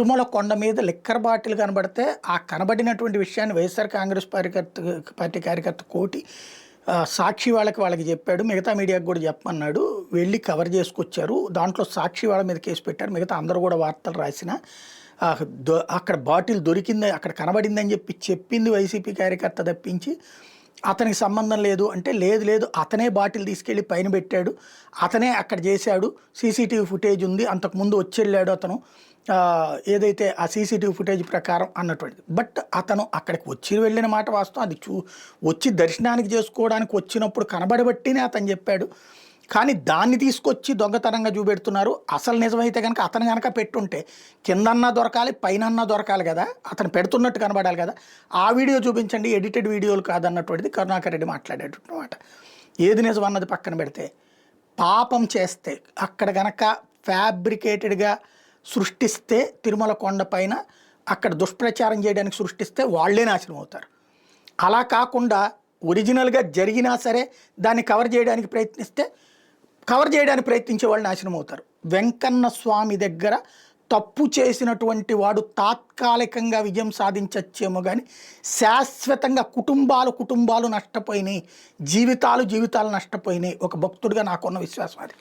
తిరుమల కొండ మీద liquor bottle కనబడితే ఆ కనబడినటువంటి విషయాన్ని వైఎస్ఆర్ కాంగ్రెస్ పార్టీ కార్యకర్త కోటి సాక్షి వాళ్ళకి చెప్పాడు. మిగతా మీడియాకు కూడా చెప్పమన్నాడు. వెళ్ళి కవర్ చేసుకొచ్చారు. దాంట్లో సాక్షి వాళ్ళ మీద కేసు పెట్టారు. మిగతా అందరూ కూడా వార్తలు రాసిన అక్కడ బాటిల్ దొరికింది, అక్కడ కనబడిందని చెప్పింది వైసీపీ కార్యకర్త తప్పించి అతనికి సంబంధం లేదు అంటే, లేదు అతనే బాటిల్ తీసుకెళ్ళి పైన పెట్టాడు, అతనే అక్కడ చేశాడు, సీసీటీవీ ఫుటేజ్ ఉంది, అంతకుముందు వచ్చి అతను ఏదైతే ఆ సీసీటీవీ ఫుటేజ్ ప్రకారం అన్నటువంటిది. బట్ అతను అక్కడికి వచ్చి వెళ్ళిన మాట వాస్తవం. అది వచ్చి దర్శనానికి చేసుకోవడానికి వచ్చినప్పుడు కనబడబట్టినే అతను చెప్పాడు. కానీ దాన్ని తీసుకొచ్చి దొంగతనంగా చూపెడుతున్నారు. అసలు నిజమైతే కనుక అతను కనుక పెట్టుంటే కిందన్నా దొరకాలి, పైనన్నా దొరకాలి కదా, అతను పెడుతున్నట్టు కనబడాలి కదా. ఆ వీడియో చూపించండి, ఎడిటెడ్ వీడియోలు కాదన్నటువంటిది కరుణాకర్ రెడ్డి మాట్లాడేటమాట. ఏది నిజం అన్నది పక్కన పెడితే, పాపం చేస్తే అక్కడ కనుక ఫ్యాబ్రికేటెడ్గా సృష్టిస్తే తిరుమల కొండ పైన అక్కడ దుష్ప్రచారం చేయడానికి సృష్టిస్తే వాళ్ళే నాశనం అవుతారు. అలా కాకుండా ఒరిజినల్గా జరిగినా సరే దాన్ని కవర్ చేయడానికి ప్రయత్నించే వాళ్ళు నాశనం అవుతారు. వెంకన్న స్వామి దగ్గర తప్పు చేసినటువంటి వాడు తాత్కాలికంగా విజయం సాధించచ్చేమో కానీ శాశ్వతంగా కుటుంబాలు నష్టపోయినాయి, జీవితాలు నష్టపోయినాయి. ఒక భక్తుడిగా నాకున్న విశ్వాసం అది.